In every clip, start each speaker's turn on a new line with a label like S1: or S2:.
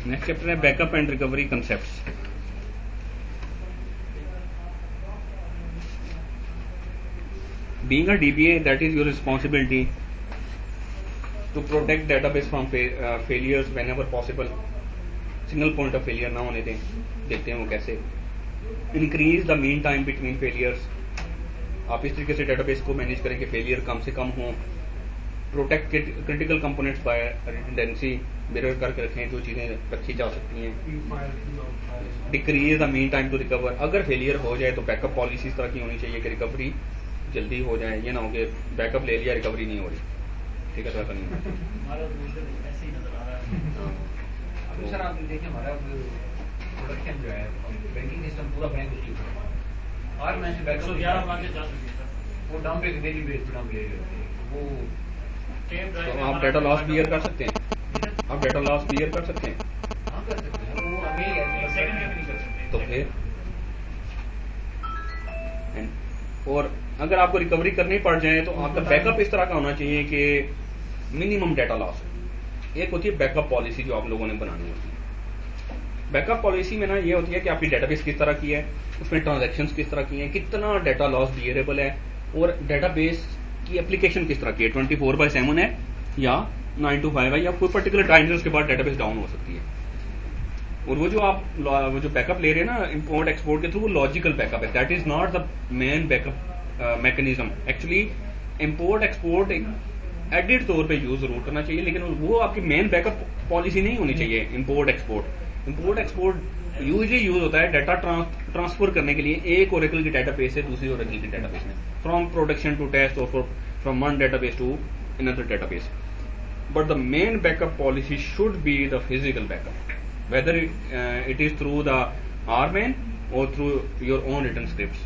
S1: Next chapter है backup and recovery concepts. Being a DBA, that is your responsibility to protect database from failures whenever possible. Single point of failure ना होने दें। देखते हैं वो कैसे। Increase the mean time between failures. आप इस तरीके से डेटाबेस को मैनेज करें कि फेलियर कम से कम हो। Protect critical components by redundancy, mirror करके रखें जो चीजें रखी जा सकती हैं। Decrease the mean time to recover, अगर फेलियर हो जाए तो बैकअप पॉलिसी इस तरह की होनी चाहिए कि रिकवरी जल्दी हो जाए। ये ना हो कि बैकअप ले लिया रिकवरी नहीं हो रही, ठीक है, तो ऐसा नहीं होना।
S2: सर आप देखिए हमारा प्रोडक्शन जो है बैंकिंग सिस्टम पूरा बैंक उसी पर और मैं बैकअप 11 मांगे जा सकते हैं वो डाउन पे डेली बेस पे डाउन ले लेते हैं वो।
S1: तो आप डेटा लॉस बियर कर सकते हैं, आप डेटा लॉस बियर कर सकते हैं।
S2: हाँ कर सकते हैं, वो हमें सेकंड में भी नहीं कर सकते।
S1: तो फिर और अगर आपको रिकवरी करनी पड़ जाए तो आपका बैकअप इस तरह का होना चाहिए कि मिनिमम डेटा लॉस। एक होती है बैकअप पॉलिसी जो आप लोगों ने बनानी होती है। बैकअप पॉलिसी में ना ये होती है कि आपकी डेटाबेस किस तरह की है, उसमें ट्रांजैक्शंस किस तरह की हैं, कितना डेटा लॉस बियरेबल है, और डेटाबेस की एप्लीकेशन किस तरह की है, 24/7 है या 9 to 5 है, या कोई पर्टिकुलर टाइम से उसके बाद डेटाबेस डाउन हो सकती है। और वो जो आप वो जो बैकअप ले रहे हैं ना इंपोर्ट एक्सपोर्ट के थ्रू, वो लॉजिकल बैकअप है। That is not the main backup mechanism. Actually import export edit तौर पे यूज जरूर करना चाहिए, लेकिन वो आपकी मेन बैकअप पॉलिसी नहीं होनी चाहिए। इंपोर्ट एक्सपोर्ट यूजली यूज होता है डाटा ट्रांसफर करने के लिए एक ओरेकल की डेटाबेस से दूसरी ओरेकल की डेटाबेस में, फ्रॉम प्रोडक्शन टू टेस्ट और from one database to another database. But the main backup policy should be the physical backup, whether it is through the RMAN or through your own written scripts।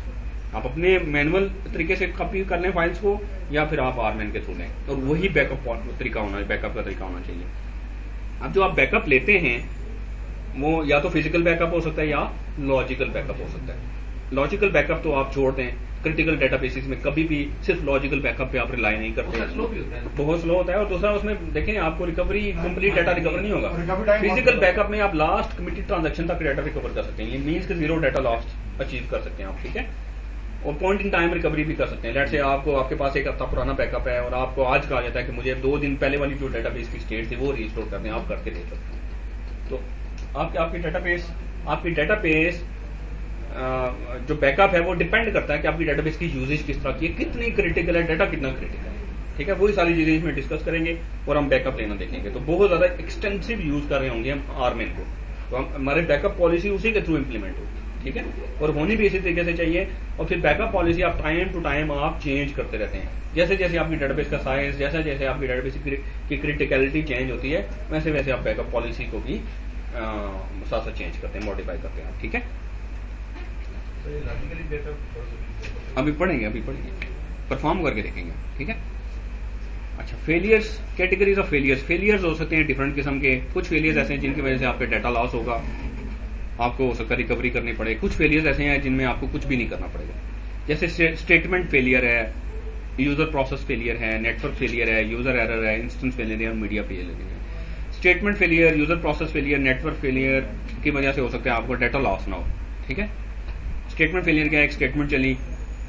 S1: आप अपने manual तरीके से copy कर लें files को, या फिर आप RMAN के थ्रू लें, और वही बैकअप तरीका होना, बैकअप का तरीका होना चाहिए। अब जो आप बैकअप लेते हैं वो या तो फिजिकल बैकअप हो सकता है या लॉजिकल बैकअप हो सकता है। लॉजिकल बैकअप तो आप छोड़ दें, क्रिटिकल डेटाबेसिस में कभी भी सिर्फ लॉजिकल बैकअप पे आप रिलाई नहीं करते, बहुत स्लो होता है। और दूसरा उसमें देखें आपको रिकवरी कंप्लीट डाटा रिकवर नहीं होगा। फिजिकल बैकअप में आप लास्ट कमिटेड ट्रांजैक्शन तक डाटा रिकवर कर सकते हैं, ये मीन्स कि 0 डाटा लॉस्ट अचीव कर सकते हैं आप, ठीक है। और पॉइंट इन टाइम रिकवरी भी कर सकते हैं। लेट्स से आपको आपके पास एक हफ्ता पुराना बैकअप है और आपको आज कहा जाता है कि मुझे 2 दिन पहले वाली जो डेटाबेस की स्टेट थी वो रिस्टोर करने, आप करके दे सकते हैं। तो आपकी डेटाबेस जो बैकअप है वो डिपेंड करता है कि आपकी डेटाबेस की यूजेज किस तरह की है, कितनी क्रिटिकल है, डाटा कितना क्रिटिकल है, ठीक है। वही सारी चीजें इसमें डिस्कस करेंगे और हम बैकअप लेना देखेंगे। तो बहुत ज्यादा एक्सटेंसिव यूज कर रहे होंगे हम RMAN को, तो हमारे बैकअप पॉलिसी उसी के थ्रू इंप्लीमेंट होगी, ठीक है, और होनी भी इसी तरीके से चाहिए। और फिर बैकअप पॉलिसी आप टाइम टू टाइम आप चेंज करते रहते हैं, जैसे जैसे आपकी डेटाबेस का साइज, जैसे जैसे आपकी डेटाबेस की क्रिटिकलिटी चेंज होती है, वैसे वैसे आप बैकअप पॉलिसी को भी साथ साथ चेंज करते हैं, मॉडिफाई करते हैं, ठीक है। अभी पढ़ेंगे परफॉर्म करके देखेंगे, ठीक है। अच्छा, फेलियर्स, कैटेगरीज ऑफ फेलियर्स हो सकते हैं डिफरेंट किस्म के। कुछ फेलियर्स ऐसे हैं जिनकी वजह से आपका डाटा लॉस होगा, आपको हो सकता है रिकवरी करनी पड़े। कुछ फेलियर्स ऐसे हैं जिनमें आपको कुछ भी नहीं करना पड़ेगा, जैसे स्टेटमेंट फेलियर है, यूजर प्रोसेस फेलियर है, नेटवर्क फेलियर है, यूजर एरर है, इंस्टेंस फेलियर है, मीडिया फेलियर है। Statement failure, user process failure, network failure की वजह से हो सकता है आपको डाटा लॉस ना हो, ठीक है। स्टेटमेंट फेलियर क्या है, एक स्टेटमेंट चली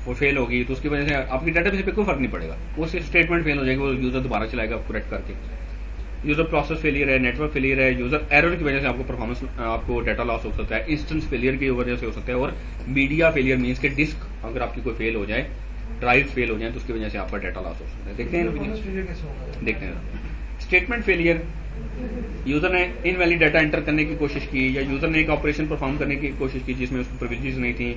S1: वो फेल होगी तो उसकी वजह से आपकी डेटाबेस पे कोई फर्क नहीं पड़ेगा, वो सिर्फ स्टेटमेंट फेल हो जाएगी, वो यूजर दोबारा चलाएगा करेक्ट करके। यूजर प्रोसेस फेलियर है, नेटवर्क फेलियर है, यूजर एरर की वजह से आपको परफॉर्मेंस, आपको डाटा लॉस हो सकता है, इंस्टेंस फेलियर की वजह से हो सकता है, और मीडिया फेलियर मीन्स के डिस्क अगर आपकी कोई फेल हो जाए, ड्राइव फेल हो जाए तो उसकी वजह से आपका डाटा लॉस हो सकता है। देखते हैं स्टेटमेंट फेलियर, यूजर ने इनवैलिड डाटा एंटर करने की कोशिश की, या यूजर ने एक ऑपरेशन परफॉर्म करने की कोशिश की जिसमें उसको प्रिविलेजेस नहीं थी,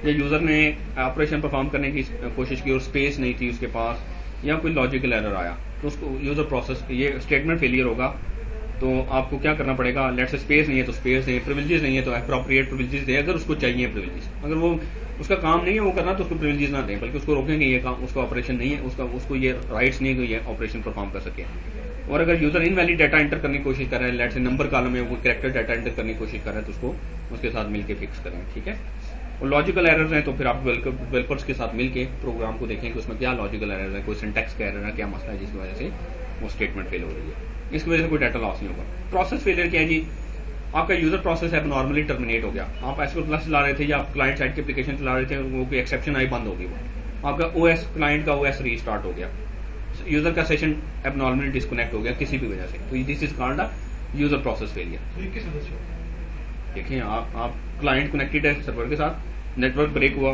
S1: या यूजर ने ऑपरेशन परफॉर्म करने की कोशिश की और स्पेस नहीं थी उसके पास, या कोई लॉजिकल एरर आया, तो उसको यूजर प्रोसेस, ये स्टेटमेंट फेलियर होगा। तो आपको क्या करना पड़ेगा, लेट्स से स्पेस नहीं है तो स्पेस दें, प्रिविलेजेस नहीं है तो एप्रोप्रिएट प्रिविलेजेस दें, अगर उसको चाहिए प्रिविलेजेस। अगर वो उसका काम नहीं है वो करना तो उसको प्रिविलेजेस ना दें, बल्कि उसको रोकेंगे, ये काम उसका ऑपरेशन नहीं है, उसको ये राइट्स नहीं है कि ये ऑपरेशन परफॉर्म कर सके। और अगर यूजर इनवैलिड डाटा एंटर करने की कोशिश कर रहा है, लेट्स से नंबर कॉलम में वो कैरेक्टर डाटा एंटर करने की कोशिश कर रहा है, तो उसको उसके साथ मिलकर फिक्स करें, ठीक है। और लॉजिकल एरर्स हैं तो फिर आप डेवलपर्स के साथ मिलके प्रोग्राम को देखें कि उसमें क्या लॉजिकल एरर है, कोई सिंटैक्स का एरर है, क्या मसला है जिसकी वजह से वो स्टेटमेंट फेल हो रही है, इसकी वजह से कोई डाटा लॉस नहीं होगा। प्रोसेस फेलियर क्या है जी, आपका यूजर प्रोसेस है नॉर्मली टर्मिनेट हो गया, आप एसक्यूएल प्लस चला रहे थे या आप क्लाइंट साइड की एप्लीकेशन चला रहे थे, वो कोई एक्सेप्शन आई बंद हो गई, वो आपका ओएस क्लाइंट का ओएस रीस्टार्ट हो गया, यूजर का सेशन एबनॉर्मली डिस्कनेक्ट हो गया किसी भी वजह से, तो this is called a user process failure. देखिए आप क्लाइंट कनेक्टेड है सर्वर के साथ, नेटवर्क ब्रेक हुआ,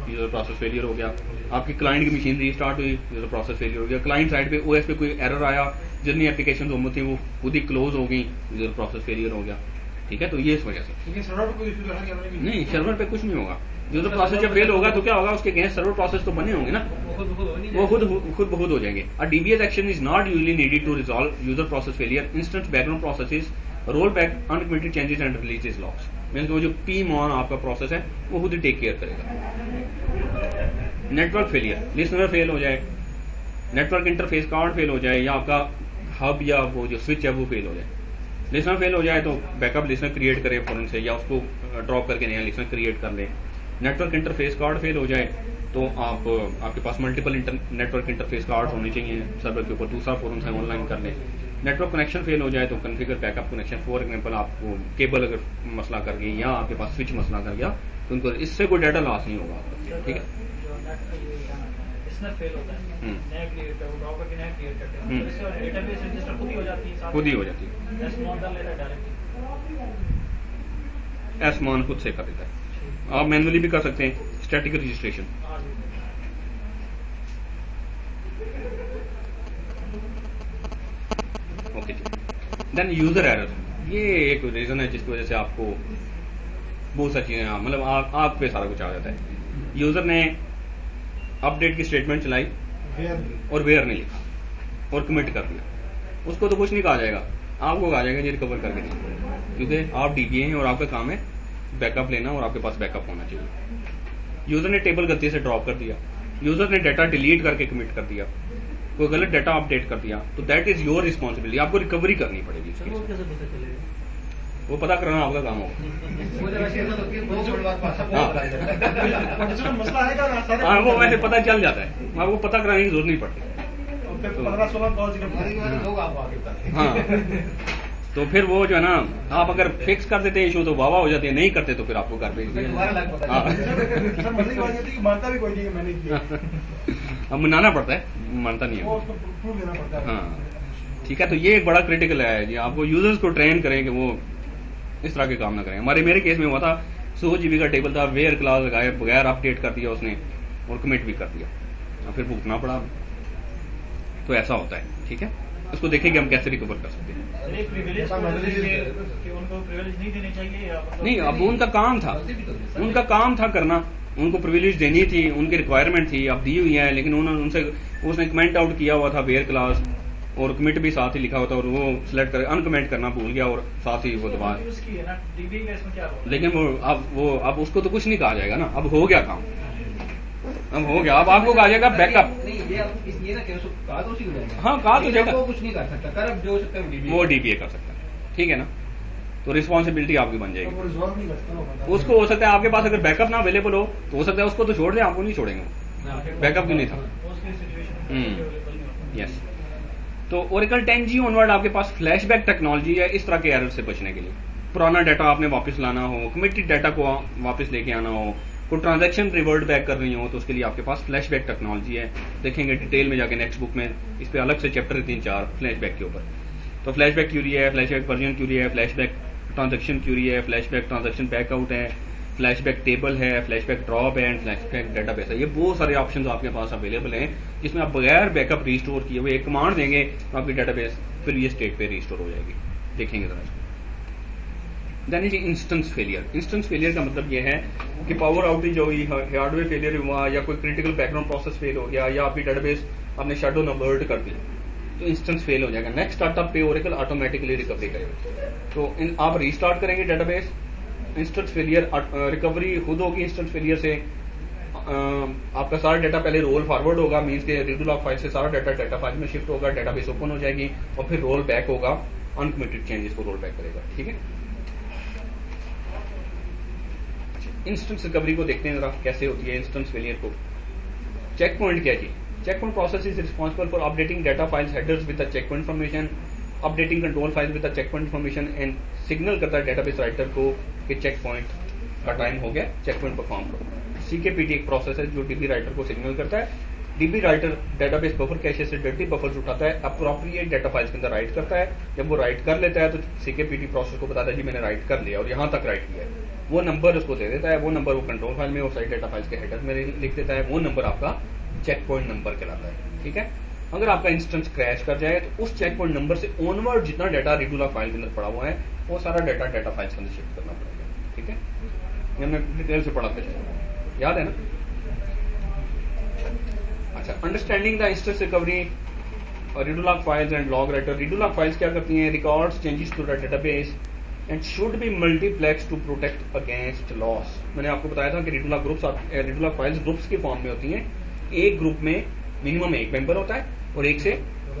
S1: यूजर प्रोसेस फेलियर हो गया, आपकी क्लाइंट की मशीन रीस्टार्ट हुई, यूजर प्रोसेस फेलियर हो गया, क्लाइंट साइड पे ओएस पे कोई एरर आया, जितनी एप्लीकेशन थी वो खुद ही क्लोज हो गई, यूजर प्रोसेस फेलियर हो गया। ठीक है, तो ये इस वजह से नहीं, सर्वर पे कुछ नहीं होगा। यूजर प्रोसेस जब फेल होगा तो क्या होगा, उसके अगेंस्ट सर्वर प्रोसेस तो बने होंगे ना, वो खुद हो जाएंगे। A DBS action is not usually needed to resolve user process failure, instant background processes roll back uncommitted changes and releases logs, means वो जो पीमॉन आपका प्रोसेस है वो खुद ही टेक केयर करेगा। नेटवर्क फेलियर, लिसनर फेल हो जाए, नेटवर्क इंटरफेस कार्ड फेल हो जाए, या आपका हब या वो जो स्विच है वो फेल हो जाए। लिसनर फेल हो जाए तो बैकअप लिसनर क्रिएट करे फौरन से, या उसको ड्रॉप करके नया लिसनर क्रिएट कर ले। नेटवर्क इंटरफेस कार्ड फेल हो जाए तो आपके पास मल्टीपल नेटवर्क इंटरफेस कार्ड होने चाहिए सर्वर के ऊपर, दूसरा फौरन से ऑनलाइन कर ले। नेटवर्क कनेक्शन फेल हो जाए तो configure backup connection, for example आपको केबल अगर मसला कर गई या आपके पास स्विच मसला कर गया तो उनको इससे कोई डाटा लॉस नहीं होगा आपका। ठीक है, खुद ही हो जाती है, एसमॉन खुद से कर देता है। आप मैनुअली भी कर सकते हैं, स्टैटिक रजिस्ट्रेशन। ओके जी, देन यूजर एरर, ये एक रीजन है जिसकी वजह से आपको बहुत सारी चीजें मतलब आप पे सारा कुछ आ जाता है। यूजर ने अपडेट की स्टेटमेंट चलाई और वेयर नहीं लिखा और कमिट कर दिया, उसको तो कुछ नहीं कहा जाएगा, आपको कहा जाएगा ये रिकवर करके नहीं, क्योंकि आप डीबीए हैं और आपका काम है बैकअप लेना और आपके पास बैकअप होना चाहिए। यूजर ने टेबल गलती से ड्रॉप कर दिया, यूजर ने डाटा डिलीट करके कमिट कर दिया, कोई गलत डाटा अपडेट कर दिया, तो दैट इज योर रिस्पॉन्सिबिलिटी, आपको रिकवरी करनी पड़ेगी इसकी। वो पता करना आपका काम होगा। हाँ, वो वैसे पता चल जाता है, आपको पता कराने की जरूरत नहीं पड़ती। हाँ, तो फिर वो जो है ना, आप अगर फिक्स कर देते हैं इशू तो वाह हो जाती है, नहीं करते तो फिर आपको घर भेज दिया। अब मनाना पड़ता है, मानता नहीं है। हाँ, ठीक है, तो ये एक बड़ा क्रिटिकल है जी, आपको यूजर्स को ट्रेन करें कि वो इस तरह के काम ना करें। मेरे केस में हुआ था, 100 GB का टेबल था, वेयर क्लास लगाए बगैर अपडेट कर दिया उसने और कमिट भी कर दिया, और फिर भुगतना पड़ा। तो ऐसा होता है, ठीक है, उसको देखेंगे हम कैसे रिकवर कर सकते हैं। नहीं, अब उनका काम था करना, उनको प्रिविलेज देनी थी, उनकी रिक्वायरमेंट थी, अब दी हुई है, लेकिन उन्होंने उसने कमेंट आउट किया हुआ था वेयर क्लास और कमिट भी साथ ही लिखा होता, और वो सिलेक्ट कर अनकमेंट करना भूल गया और साथ ही वो दबा। लेकिन वो अब उसको तो कुछ नहीं कहा जाएगा ना, अब हो गया काम, अब हो गया, अब आपको कहा जाएगा बैकअप। हाँ, कहा तो जाएगा,
S2: कुछ नहीं कर सकता,
S1: वो डीबीए कर सकता है, ठीक है ना, तो रिस्पॉन्सिबिलिटी आपकी बन जाएगी। उसको हो सकता है आपके पास अगर बैकअप ना अवेलेबल हो तो हो सकता है उसको तो छोड़ दें, आपको नहीं छोड़ेंगे, बैकअप क्यों नहीं था। यस, तो ओरेकल 10G ऑनवर्ड आपके पास फ्लैशबैक टेक्नोलॉजी है इस तरह के एरर से बचने के लिए। पुराना डाटा आपने वापस लाना हो, कमिटेड डाटा को वापस लेके आना हो, कोई ट्रांजैक्शन रिवर्ट बैक करनी हो, तो उसके लिए आपके पास फ्लैशबैक टेक्नोलॉजी है। देखेंगे डिटेल में जाके नेक्स्ट बुक में, इस पे अलग से चैप्टर 3-4 फ्लैशबैक के ऊपर। तो फ्लैशबैक क्यूरी है, फ्लैशबैक वर्जन क्यूरी है, फ्लैशबैक ट्रांजैक्शन क्यूरी है, फ्लैशबैक ट्रांजैक्शन बैकआउट है, फ्लैशबैक टेबल है, फ्लैशबैक ड्रॉप है, एंड फ्लैशबैक डेटाबेस है। ये बहुत सारे ऑप्शंस आपके पास अवेलेबल हैं जिसमें आप बगैर बैकअप रिस्टोर किए हुए एक कमांड देंगे तो आपकी डेटाबेस प्रीवियस स्टेट पे रिस्टोर हो जाएगी। देखेंगे जरा इसको। Then is instance failure. Instance failure का मतलब ये है कि पावर आउटेज हुई, हार्डवेयर फेलियर हुआ, या कोई क्रिटिकल बैकग्राउंड प्रोसेस फेल हो गया, या आपकी डेटाबेस आपने शट डाउन अबर्ट कर दी, तो इंस्टेंस फेल हो जाएगा। नेक्स्ट स्टार्टअप पे ओरेकल ऑटोमेटिकली रिकवरी करेगा। तो आप रीस्टार्ट करेंगे डेटाबेस, इंस्टेंस फेलियर रिकवरी खुद होगी। इंस्टेंस फेलियर से आपका सारा डाटा पहले रोल फॉरवर्ड होगा, मीन्स के रीडू लॉग फाइल से सारा डाटा फाइल में शिफ्ट होगा, डेटाबेस ओपन हो जाएगी, और फिर रोल बैक होगा, अनकमिटेड चेंजेस को रोल बैक करेगा। ठीक है, इंस्टेंस रिकवरी को देखते हैं जरा कैसे होती है इंस्टेंस फेलियर को। चेक पॉइंट क्या जी? Checkpoint process is responsible for updating data files headers with the checkpoint information updating control file with the checkpoint information and signal करता है डेटाबेस राइटर को कि check point का time हो गया, check point perform करो। सीकेपीटी एक process है जो डीबी राइटर को सिग्नल करता है। DB writer database buffer cache से डर्टी बफर्स उठाता है, अप्रोप्रिएट डेटा फाइल्स के अंदर राइट करता है। जब वो राइट कर लेता है तो सीकेपीटी प्रोसेस को बताता है जी मैंने राइट कर लिया और यहाँ तक राइट किया है। वो नंबर उसको दे देता है, वो नंबर वो कंट्रोल फाइल में और साइड डेटा फाइल्स के हेडर में लिख देता है। वो नंबर आपका चेक पॉइंट नंबर कहलाता है। ठीक है, अगर आपका इंस्टेंस क्रैश कर जाए तो उस चेक पॉइंट नंबर से ऑनवर्ड जितना डाटा रीडूला फाइल के अंदर पड़ा हुआ है वो सारा डाटा डेटा फाइल्स के अंदर शिफ्ट करना पड़ेगा। ठीक है, ये हमने डिटेल से पढ़ा था, याद है ना? अच्छा, understanding the instance recovery redo log files and log writer. Redo log files क्या करती हैं? Records changes to the database and should be multiplex to protect against loss. मैंने आपको बताया था कि रीडूलॉग फाइल्स ग्रुप्स की फॉर्म में होती हैं। एक ग्रुप में मिनिमम एक मेंबर होता है और एक से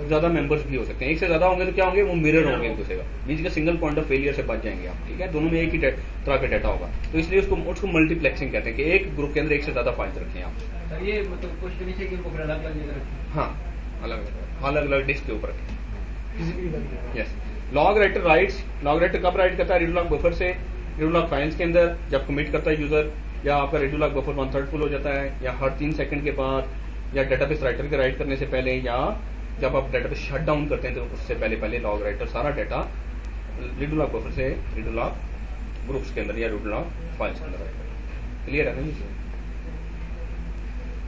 S1: ज्यादा मेंबर्स भी हो सकते हैं। एक से ज्यादा होंगे तो क्या होंगे? वो मिरर होंगे एक दूसरे का, मींस का सिंगल पॉइंट ऑफ फेलियर से बच जाएंगे आप। ठीक है, दोनों में एक ही तरह का डाटा होगा, तो इसलिए उसको मल्टीप्लेक्सिंग कहते हैं कि एक ग्रुप के अंदर एक से ज्यादा फाइल्स रखें आप।
S2: सर ये मतलब कुछ तो नीचे कि उनको अलग अलग जगह रखें।
S1: हाँ, अलग अलग डिस्क के ऊपर रखें। Yes, log writer writes. Log writer कब राइट करता है? रीडूलॉग बफर से रीडूलॉग फाइल्स के अंदर जब कमिट करता है यूजर, या आपका रीडूलॉग बफर 1/3 फुल हो जाता है, या हर 3 सेकंड के बाद, या डेटाबेस राइटर के राइट करने से पहले, या जब आप डेटाबेस शट डाउन करते हैं तो उससे पहले लॉग राइटर सारा डाटा रीडूलॉग बफर से रीडूलॉग ग्रुप्स के अंदर या रीडूलॉग फाइल्स के अंदर राइट करते हैं। क्लियर है ना ये?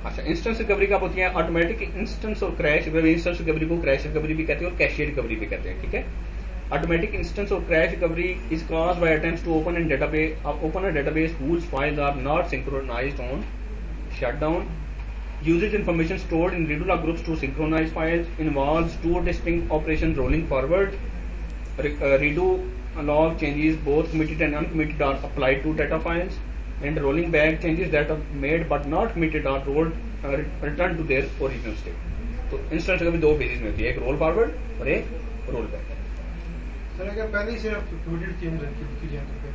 S1: अच्छा, इंस्टेंस रिकवरी कब होती है? ऑटोमेटिक इंस्टेंस और क्रैश। इंस्टेंस रिकवरी को क्रैश रिकवरी भी कहते हैं और कैशे रिकवरी भी कहते हैं। ठीक है, ऑटोमेटिक इंस्टेंस और crash recovery is caused by attempts to open an database whose files are not synchronized on shutdown. Uses information stored in Redula groups to synchronize files. Involves two distinct operations rolling forward. Redo log changes both committed and uncommitted are applied to data files. And rolling back changes that are made but not committed are returned to their original state. तो instance recovery दो phases में होती है, एक role forward और एक roll back.
S3: Sir अगर पहले से आप कमिटेड चेंज की जाए तो फिर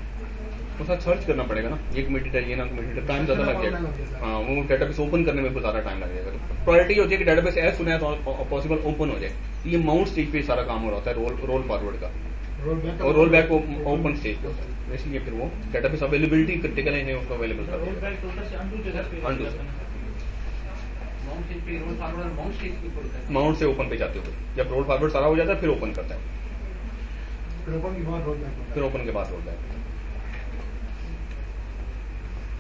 S1: उसका सर्च करना पड़ेगा ना, ये कमिटेड है ये ना कमिटेड है, टाइम ज्यादा लग जाएगा। हाँ, वो डेटाबेस ओपन करने में बहुत ज्यादा टाइम लग जाएगा। तो प्रायोरिटी होती है कि database as soon as possible open हो जाए। ये माउंट स्टेज पे सारा काम हो रहा होता है रोल फॉरवर्ड का, और रोल बैक ओपन स्टेज पे होता है। इसलिए फिर वो डेटाबेस अवेलेबिलिटी क्रिटिकल है, उसको अवेलेबल कर माउंट से ओपन पे जाते हो। जब रोल फॉरवर्ड सारा हो जाता है फिर ओपन करता है,
S3: फिर ओपन के बाद रोल बैक,
S1: फिर ओपन के बाद roll back.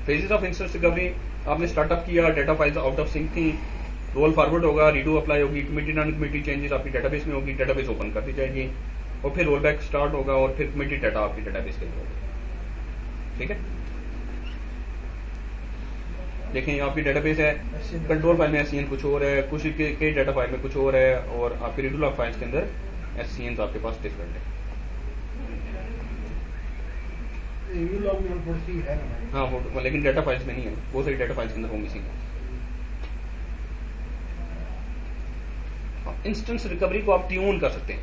S1: Phases of instance recovery, आपने स्टार्टअप किया, data files out of sync थी, रोल फॉरवर्ड होगा, रीडू अप्लाई होगी, कमिटेड अनकमिटेड चेंजेस आपकी डेटाबेस में होगी, डेटाबेस ओपन कर दी जाएगी, और फिर रोल बैक स्टार्ट होगा और फिर कमिटेड डाटा आपकी डेटाबेस के अंदर होगा। ठीक है, देखें आपकी डेटाबेस है, कंट्रोल फाइल में एससीएन कुछ और है, कुछ के डाटा फाइल में कुछ और है, और आपके रीडू लॉग फाइल्स के अंदर एससीएन आपके पास डिफरेंट है। हाँ, वो लेकिन डाटा फाइल्स में नहीं है, बहुत सारी डाटा फाइल्स के अंदर वो मिसिंग है। इंस्टेंस रिकवरी को आप ट्यून कर सकते हैं।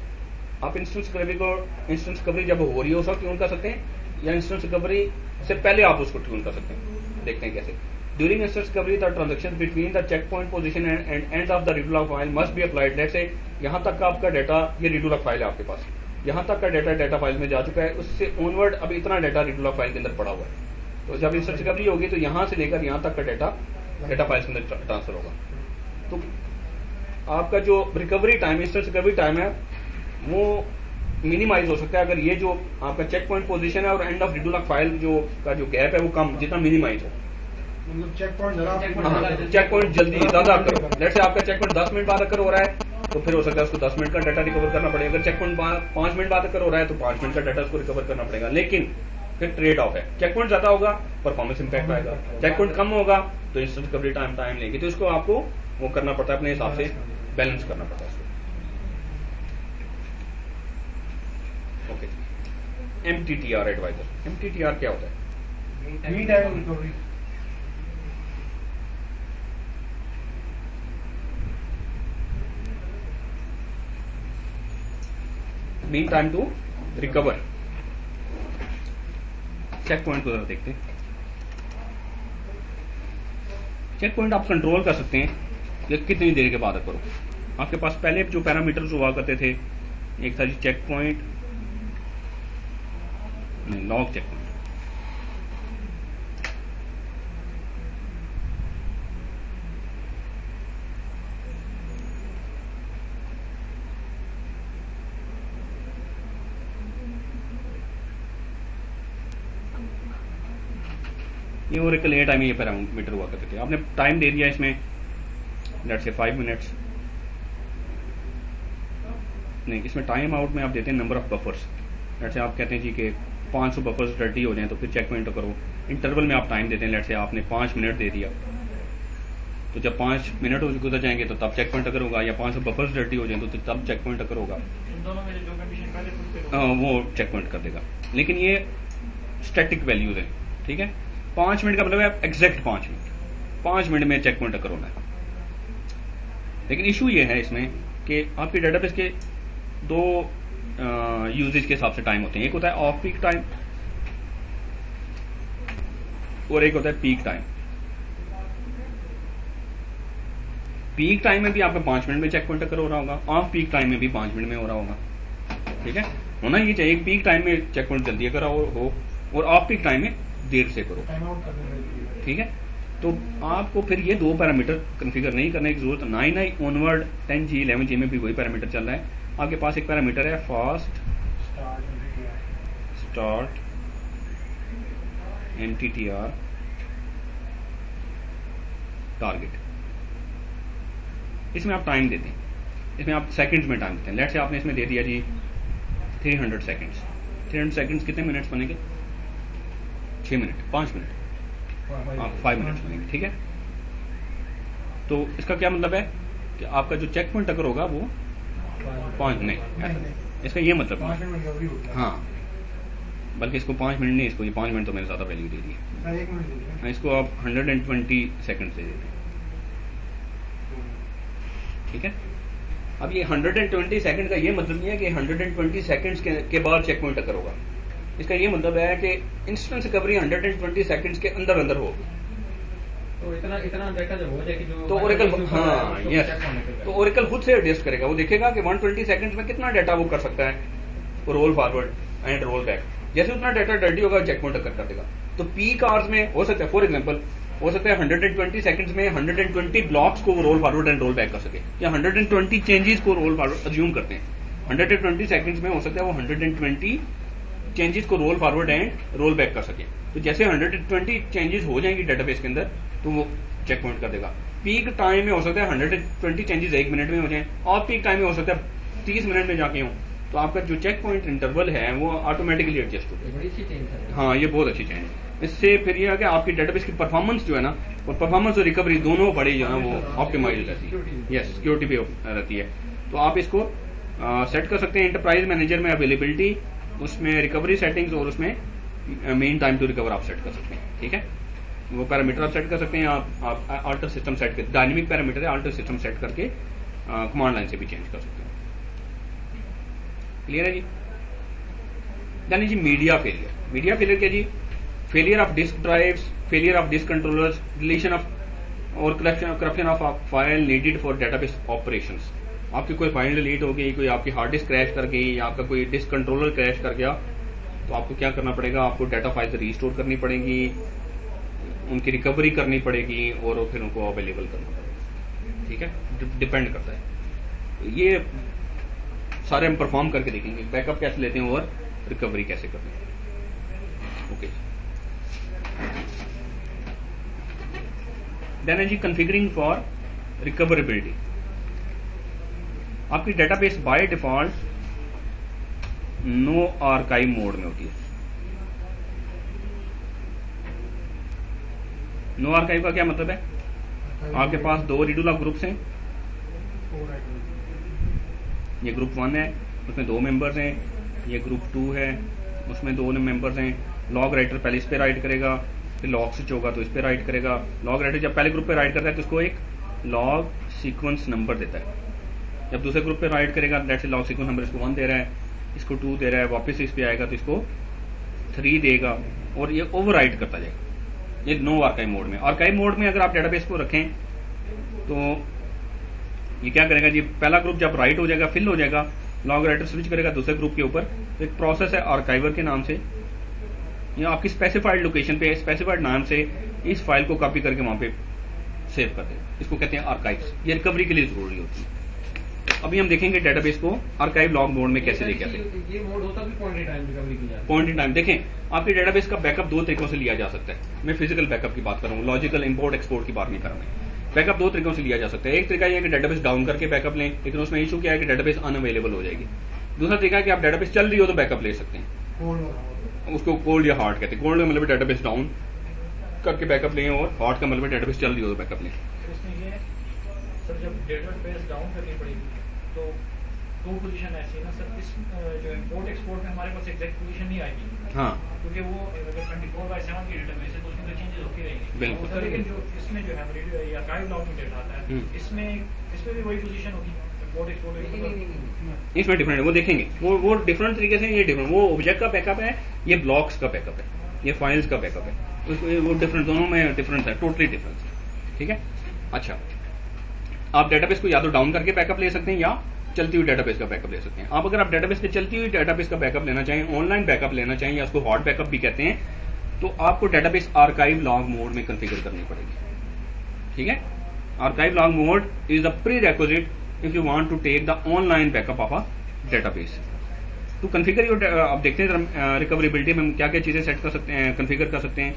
S1: आप इंस्टेंस रिकवरी जब हो रही है उस वक्त ट्यून कर सकते हैं, या इंस्टेंस रिकवरी से पहले आप उसको ट्यून कर सकते हैं। देखते हैं कैसे। During instance recovery the transaction between the checkpoint position and end of the redo log file must be applied. Let's say यहाँ तक का आपका डाटा, ये रीडू लॉग फाइल है आपके पास, यहाँ तक का डाटा फाइल में जा चुका है, उससे ऑनवर्ड अब इतना डाटा रीडू लॉग फाइल के अंदर पड़ा हुआ है। तो जब इंस्टेंस रिकवरी होगी तो यहाँ से लेकर यहाँ तक का डाटा फाइल्स के अंदर ट्रांसफर होगा। तो आपका जो recovery time, instance recovery time है, वो मिनिमाइज हो सकता है अगर ये जो आपका चेक पॉइंट पोजीशन है और end of redo log file जो का जो गैप है वो कम, जितना मिनिमाइज हो।
S3: मतलब चेक
S1: पॉइंट जल्दी ज्यादा करो। लेट्स से आपका चेक पॉइंट 10 मिनट बाद अगर हो रहा है तो फिर हो सकता है उसको 10 मिनट का डाटा रिकवर करना पड़ेगा। अगर चेक पॉइंट 5 मिनट बाद अगर हो रहा है तो 5 मिनट का डाटा उसको रिकवर करना पड़ेगा। लेकिन फिर ट्रेड ऑफ है, चेक पॉइंट ज्यादा होगा परफॉर्मेंस इंपैक्ट आएगा, चेक पॉइंट कम होगा तो इंस्टेंस रिकवरी टाइम लेगी। तो इसको आपको वो करना पड़ता है, अपने हिसाब से बैलेंस करना पड़ता है। Okay, एमटीटीआर adviser. एमटीटीआर क्या होता है?
S3: Mean time recovery.
S1: Mean time to recover. Checkpoint को जरा देखते हैं। चेक पॉइंट आप कंट्रोल कर सकते हैं कि कितनी देर के बाद करो। आपके पास पहले जो पैरामीटर्स हुआ करते थे एक था जी चेक पॉइंट, नहीं लॉग चेक पॉइंट। ये ओरेकल ए टाइम ये पैरामीटर हुआ करते थे। आपने टाइम दे दिया इसमें लेट्स से 5 मिनट्स, नहीं इसमें टाइम आउट में आप देते हैं number of buffers. Let's say आप कहते हैं जी कि 500 बफर्स रेडी हो जाएं तो फिर चेक पॉइंट करो। इंटरवल में आप टाइम देते हैं, लेट्स से आपने 5 मिनट दे दिया, तो जब 5 मिनट गुजर जाएंगे तो तब चेक पॉइंट अगर होगा, या 500 बफर्स रेडी हो जाए तो तब चेक पॉइंट अगर होगा, वो चेक पॉइंट कर देगा। लेकिन ये स्टैटिक वैल्यूज है, ठीक है। 5 मिनट का मतलब है एग्जैक्ट 5 मिनट में चेक पॉइंट अगर होना है। लेकिन इशू ये है इसमें कि आपके डेटाबेस के दो यूजेज के हिसाब से टाइम होते हैं। एक होता है ऑफ पीक टाइम और एक होता है पीक टाइम। पीक टाइम में भी आपका 5 मिनट में चेक पॉइंट अगर हो रहा होगा, ऑफ पीक टाइम में भी 5 मिनट में हो रहा होगा, ठीक है। होना ये चाहिए पीक टाइम में चेक पॉइंट जल्दी अगर हो और ऑफ पीक टाइम में देर से करो, ठीक है। तो आपको फिर ये दो पैरामीटर कॉन्फ़िगर नहीं करने की जरूरत, 9 ऑनवर्ड 10G 11G में भी वही पैरामीटर चल रहा है। आपके पास एक पैरामीटर है फास्ट स्टार्ट NTTR टारगेट। इसमें आप टाइम देते हैं, इसमें आप सेकंड्स में टाइम देते हैं। लेट्स से आपने इसमें दे दिया जी 300 सेकंड्स। 300 सेकंड्स कितने मिनट्स बनेंगे? 6 मिनट, 5 मिनट, 5 मिनट्स बनेंगे, ठीक है। तो इसका क्या मतलब है कि आपका जो चेक पॉइंट अगर होगा वो 5 नहीं, इसका ये मतलब नहीं, हाँ, बल्कि इसको 5 मिनट नहीं, इसको ये 5 मिनट तो मैंने ज़्यादा वैल्यू दे दी है, इसको आप 120 सेकंड दे देते हैं, ठीक है। अब ये 120 सेकंड का ये मतलब नहीं है कि 120 सेकंड्स के बाद चेक पॉइंट अगर होगा। इसका ये मतलब है कि इंस्टेंट रिकवरी 120 सेकंड्स के अंदर अंदर हो।
S2: तो इतना डेटा जब हो जाए कि जो
S1: तो ओरेकल, हाँ यस, तो ओरेकल खुद से एडजस्ट करेगा, वो देखेगा कि 120 सेकंड्स में कितना डाटा वो कर सकता है, वो roll forward and roll back. जैसे उतना डाटा रेडी होगा चेक पॉइंट कर देगा। तो पीक आवर्स में हो सकता है, फॉर एग्जांपल हो सकता है 120 सेकंड्स में 120 ब्लॉक्स को roll forward and roll back कर सके, या 120 चेंजेस को रोल फॉरवर्ड अज्यूम करते हैं। 120 सेकंड्स में हो सकता है वो 120 चेंजेस को roll forward and roll back कर सके। तो जैसे 120 चेंजेस हो जाएंगी डेटाबेस के अंदर तो वो चेक पॉइंट कर देगा। पीक टाइम में हो सकता है 120 चेंजेस 1 मिनट में हो जाए, और पीक टाइम में हो सकता है 30 मिनट में जाके हो। तो आपका जो चेक पॉइंट इंटरवल है वो ऑटोमेटिकली एडजस्ट होगा। हाँ, ये बहुत अच्छी चेंज है। इससे फिर ये है कि आपकी डेटाबेस की परफॉर्मेंस जो है ना, और परफॉर्मेंस और रिकवरी दोनों बड़ी जो है ना वो ऑप्टिमाइज रहती है। यस, सिक्योरिटी भी रहती है। तो आप इसको सेट कर सकते हैं एंटरप्राइज मैनेजर में, अवेलेबिलिटी, उसमें रिकवरी सेटिंग्स और उसमें मेन टाइम टू रिकवर आप सेट कर सकते हैं, ठीक है। वो पैरामीटर आप सेट कर सकते हैं। आप अल्टर सिस्टम सेट कर, डायनेमिक पैरामीटर है, अल्टर सिस्टम सेट करके कमांड लाइन से भी चेंज कर सकते हैं। क्लियर है जी। यानी जी मीडिया फेलियर। मीडिया फेलियर क्या जी? Failure of disk drives, failure of disk controllers, deletion of और corruption of file needed for database operations. आपकी कोई फाइल डिलीट हो गई, कोई आपकी हार्ड डिस्क क्रैश कर गई, या आपका कोई डिस्क कंट्रोलर क्रैश कर गया, तो आपको क्या करना पड़ेगा? आपको डाटा फाइल्स रीस्टोर करनी पड़ेगी, उनकी रिकवरी करनी पड़ेगी और फिर उनको अवेलेबल करना पड़ेगा, ठीक है। डिपेंड करता है। ये सारे हम परफॉर्म करके देखेंगे, बैकअप कैसे लेते हैं और रिकवरी कैसे करते हैं। ओके, देन है जी कॉन्फ़िगरिंग फॉर रिकवरेबिलिटी। आपकी database by default no archive mode में होती है। नो आर्काइव का क्या मतलब है? आपके पास 2 रीडूला ग्रुप्स हैं, ये ग्रुप 1 है, उसमें 2 मेंबर्स हैं, ये ग्रुप 2 है, उसमें 2 मेंबर्स हैं। लॉग राइटर पहले इस पे राइट करेगा, फिर लॉग स्विच होगा तो इस पे राइट करेगा। लॉग राइटर जब पहले ग्रुप पे राइट करता है तो उसको एक लॉग सीक्वेंस नंबर देता है। जब दूसरे ग्रुप पे राइट करेगा, let's say log sequence number इसको 1 दे रहा है, इसको 2 दे रहा है, वापस इस पे आएगा तो इसको 3 देगा, और ये ओवर राइट करता जाएगा। ये नो आर्काइव मोड में। आर्काइव मोड में अगर आप डेटाबेस को रखें तो ये क्या करेगा जी? पहला ग्रुप जब राइट हो जाएगा, फिल हो जाएगा, लॉग राइटर स्विच करेगा दूसरे ग्रुप के ऊपर। एक प्रोसेस है आर्काइवर के नाम से, या आपकी स्पेसिफाइड लोकेशन पे स्पेसिफाइड नाम से इस फाइल को कॉपी करके वहां पे सेव कर देगा। इसको कहते हैं आर्काइव्स। ये रिकवरी के लिए जरूरी होती है। अभी हम देखेंगे डेटाबेस को आर्काइव लॉग मोड में कैसे लेके आते हैं।
S2: ये मोड होता भी पॉइंट इन टाइम रिकवरी की जाती है।
S1: पॉइंट इन टाइम देखें, आपके डेटाबेस का बैकअप दो तरीकों से लिया जा सकता है। मैं फिजिकल बैकअप की बात कर रहा हूँ, लॉजिकल इंपोर्ट एक्सपोर्ट की बात नहीं कर रहा मैं। बैकअप दो तरीकों से लिया जा सकता है। एक तरीका यह है कि डेटाबेस डाउन करके बैकअप लें, लेकिन उसमें इशू क्या है कि डेटाबेस अनअवेलेबल हो जाएगी। दूसरा तरीका है कि आप डेटाबेस चल रही हो तो बैकअप ले सकते हैं। उसको कोल्ड या हार्ड कहते हैं। कोल्ड का मतलब डेटाबेस डाउन करके बैकअप लें, और हार्ड का मतलब डेटाबेस चल रही हो तो बैकअप लें।
S4: सर जब डेटाबेस डाउन करनी पड़ेगी तो दो पोजीशन ऐसी है ना सर, इस जो इंपोर्ट एक्सपोर्ट में हमारे पास एग्जैक्ट पोजीशन नहीं आएगी।
S1: हाँ,
S4: क्योंकि वो अगर 24/7 की डेटाबेस है तो उसमें तो चेंजेस होती रहेंगी।
S1: बिल्कुल।
S4: तो लेकिन जो इसमें जो है या आर्काइव लॉग में डेटा आता है, इसमें भी वही पोजीशन होगी इंपोर्ट एक्सपोर्ट।
S1: इसमें डिफरेंट है, वो देखेंगे। वो डिफरेंट तरीके से, ये डिफरेंट, वो ऑब्जेक्ट का बैकअप है, ये ब्लॉक्स का बैकअप है, ये फाइल्स का बैकअप है। वो डिफरेंट, दोनों में डिफरेंस है, टोटली डिफरेंस है। ठीक है। अच्छा, आप डेटाबेस को या तो डाउन करके बैकअप ले सकते हैं या चलती हुई डेटाबेस का बैकअप ले सकते हैं। आप अगर आप डेटाबेस के चलती हुई डेटाबेस का बैकअप लेना चाहें, ऑनलाइन बैकअप लेना चाहें, या उसको हार्ड बैकअप भी कहते हैं, तो आपको डेटाबेस आर्काइव लॉग मोड में कॉन्फ़िगर करनी पड़ेगी। ठीक है। Archive log mode is a prerequisite if you want to take the online backup of a database. To configure your, आप देखते हैं रिकवरेबिलिटी में क्या क्या चीजें सेट कर सकते हैं, कॉन्फ़िगर कर सकते हैं।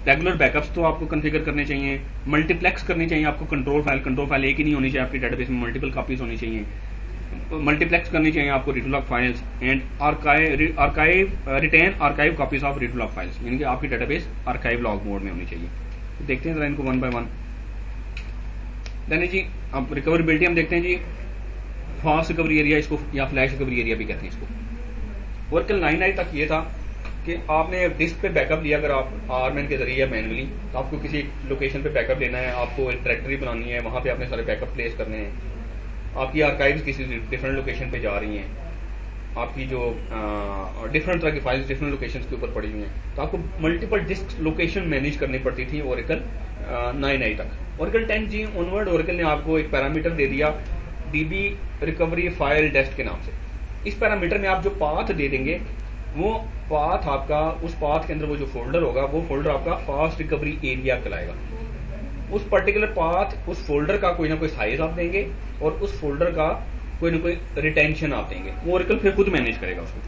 S1: रेगुलर बैकअप्स तो आपको कॉन्फ़िगर करने चाहिए। मल्टीप्लेक्स करनी चाहिए आपको कंट्रोल फाइल एक ही नहीं होनी चाहिए आपकी डेटाबेस में, मल्टीपल कॉपीज होनी चाहिए। मल्टीप्लेक्स करनी चाहिए आपको read log files and retain archive copies of read log files, यानी कि आपकी डेटाबेस आर्काइव लॉग मोड में होनी चाहिए। तो देखते हैं जरा इनको वन बाय वन। देन जी अब रिकवरेबिलिटी हम देखते हैं जी। फास्ट रिकवरी एरिया इसको, या फ्लैश रिकवरी एरिया भी कहते हैं इसको। ओरेकल 9.9 तक ये था कि आपने डिस्क पे बैकअप लिया, अगर आप आरमैन के जरिए मैनुअली, तो आपको किसी लोकेशन पे बैकअप लेना है, आपको एक डायरेक्टरी बनानी है, वहां पे आपने सारे बैकअप प्लेस करने हैं। आपकी आर्काइव्स किसी डिफरेंट लोकेशन पे जा रही हैं, आपकी जो डिफरेंट तरह की फाइल्स डिफरेंट लोकेशंस के ऊपर पड़ी हुई हैं, तो आपको मल्टीपल डिस्क लोकेशन मैनेज करनी पड़ती थी ओरेकल 9.9 तक। ओरेकल 10G ऑनवर्ड ओरेकल ने आपको एक पैरामीटर दे दिया DB रिकवरी फाइल डेस्ट के नाम से। इस पैरामीटर में आप जो पाथ दे देंगे, वो पाथ आपका, उस पाथ के अंदर वो जो फोल्डर होगा, वो फोल्डर आपका फास्ट रिकवरी एरिया कहलाएगा। उस पर्टिकुलर पाथ, उस फोल्डर का कोई ना कोई साइज आप देंगे, और उस फोल्डर का कोई ना कोई रिटेंशन आप देंगे। वो ओरेकल फिर खुद मैनेज करेगा उसको।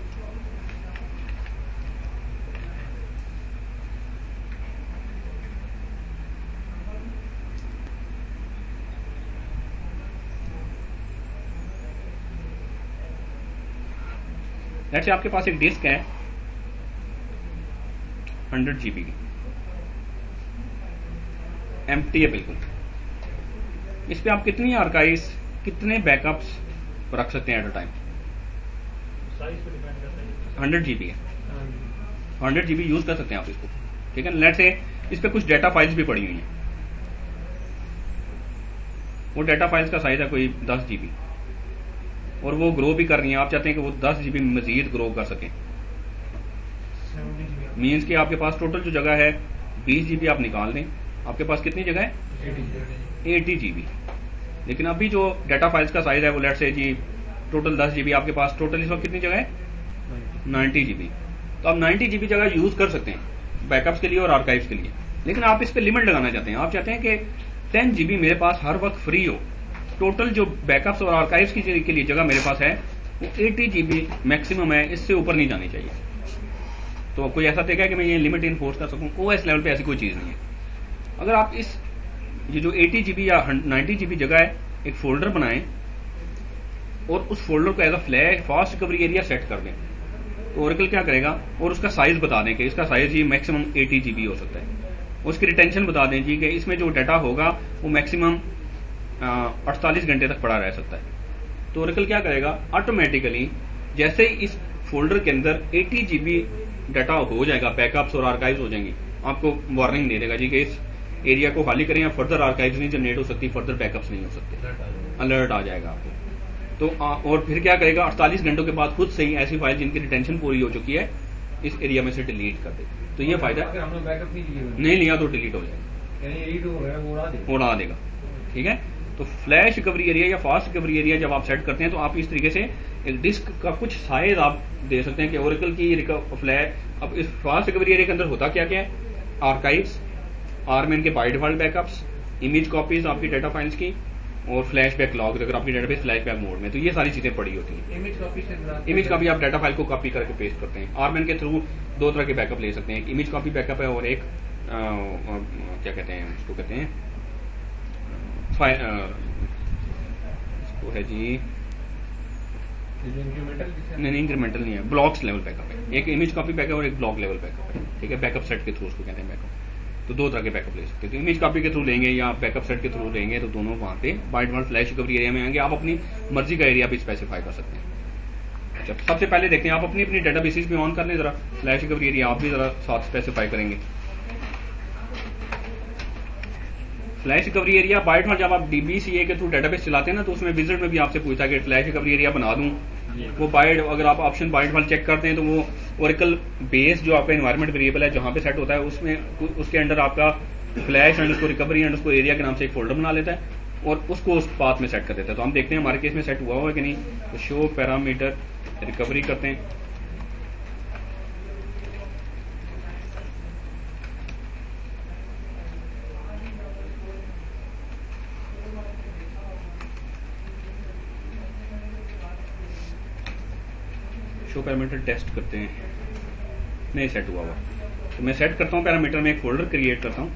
S1: लेट्स से आपके पास एक डिस्क है 100 GB की, एम्प्टी है बिल्कुल। इस पे आप कितनी आर्काइव्स, कितने बैकअप्स रख सकते हैं एट अ टाइम?
S4: साइज पे डिपेंड करता है।
S1: 100 GB है, 100 GB यूज कर सकते हैं आप इसको। ठीक है। लेट्स से इस पे कुछ डाटा फाइल्स भी पड़ी हुई हैं, वो डाटा फाइल्स का साइज है कोई 10 GB, और वो ग्रो भी कर रही हैं। आप चाहते हैं कि वो 10 GB मजीद ग्रो कर सकें। मीन्स कि आपके पास टोटल जो जगह है 20 GB आप निकाल दें, आपके पास कितनी जगह है? 80 GB। लेकिन अभी जो डाटा फाइल्स का साइज है वो let's say ji total 10 GB, आपके पास टोटल इस वक्त कितनी जगह है? 90 GB। तो आप 90 GB जगह यूज कर सकते हैं बैकअप्स के लिए और आर्काइव्स के लिए। लेकिन आप इस पे लिमिट लगाना चाहते हैं, आप चाहते हैं कि 10 GB मेरे पास हर वक्त फ्री हो। टोटल जो बैकअप्स और आर्काइव्स के लिए जगह मेरे पास है वो 80 GB मैक्सिमम है, इससे ऊपर नहीं जानी चाहिए। तो कोई ऐसा तरीका है कि मैं ये लिमिट इन्फोर्स कर सकूं? OS लेवल पे ऐसी कोई चीज नहीं है। अगर आप ये जो 80 GB या 90 GB जगह है, एक फोल्डर बनाएं और उस फोल्डर को as a flash fast recovery area set कर दें, तो ओरेकल क्या करेगा, और उसका साइज बता दें कि इसका साइज ये मैक्सिमम 80 GB हो सकता है। उसकी रिटेंशन बता दें जी कि इसमें जो डाटा होगा वो मैक्सिमम 48 घंटे तक पड़ा रह सकता है। तो ओरेकल क्या करेगा, ऑटोमेटिकली जैसे ही इस फोल्डर के अंदर 80 GB डाटा हो जाएगा, बैकअप्स और आर्काइव्स हो जाएंगी, आपको वार्निंग दे देगा जी कि इस एरिया को खाली करें, या फर्दर आर्काइव्स नहीं जनरेट हो सकती, फर्दर बैकअप्स नहीं हो सकते, अलर्ट आ जाएगा आपको। तो और फिर क्या करेगा, 48 घंटों के बाद खुद से ही ऐसी फाइल जिनकी रिटेंशन पूरी हो चुकी है इस एरिया में से डिलीट कर दे। तो ये फायदा,
S2: अगर हमने बैकअप नहीं
S1: नहीं लिया तो डिलीट हो जाएगा,
S2: यानी एडिट हो गया वो
S1: उड़ा देगा। ठीक है। तो फ्लैश रिकवरी एरिया या फास्ट रिकवरी एरिया जब आप सेट करते हैं तो आप इस तरीके से एक डिस्क का कुछ साइज आप दे सकते हैं कि ओरेकल की फ्लैश। अब इस फास्ट रिकवरी एरिया के अंदर होता क्या क्या है, आर्काइव्स, आरमेन के by default backups, image copies आपकी डाटा फाइल्स की, और फ्लैश बैक लॉग अगर आपकी डेटाबेस फ्लैश बैक मोड में, तो ये सारी चीजें पड़ी होती हैं। इमेज कॉपी आप डाटा फाइल को कॉपी करके पेस्ट करते हैं। आरमेन के थ्रू दो तरह के बैकअप ले सकते हैं, एक इमेज कॉपी बैकअप है और एक क्या कहते हैं उसको, कहते हैं इसको है जी, नहीं इंक्रीमेंटल नहीं है, ब्लॉक्स लेवल बैकअप है। एक इमेज कॉपी बैकअप और एक ब्लॉक लेवल बैकअप है, ठीक है, बैकअप सेट के थ्रू उसको कहते हैं बैकअप। तो दो तरह के बैकअप ले सकते हैं, तो इमेज कॉपी के थ्रू लेंगे या बैकअप सेट के थ्रू लेंगे तो दोनों वहां पे by default flash recovery area में आएंगे। आप अपनी मर्जी का एरिया भी स्पेसिफाई कर सकते हैं। अच्छा, सबसे पहले देखते हैं, आप अपनी अपनी डेटाबेसेस भी ऑन कर लें जरा, फ्लैश रिकवरी एरिया आप भी जरा साथ स्पेसिफाई करेंगे। Flash recovery area by default जब आप DBCA के थ्रू डेटाबेस चलाते हैं ना, तो उसमें विजिट में भी आपसे पूछा कि फ्लैश रिकवरी एरिया बना दूं, वो अगर आप ऑप्शन बाय डिफॉल्ट चेक करते हैं तो वो ओरेकल बेस जो आपका एनवायरनमेंट वेरिएबल है जहां पे सेट होता है, उसमें उसके अंडर आपका फ्लैश रिकवरी एरिया के नाम से एक फोल्डर बना लेता है और उसको उस पाथ में सेट कर देता है। तो हम देखते हैं हमारे केस में सेट हुआ है कि नहीं। तो शो पैरामीटर रिकवरी करते हैं, शो पैरामीटर टेस्ट करते हैं, नहीं सेट हुआ हुआ। तो मैं सेट करता हूं पैरामीटर में एक फोल्डर क्रिएट करता हूं,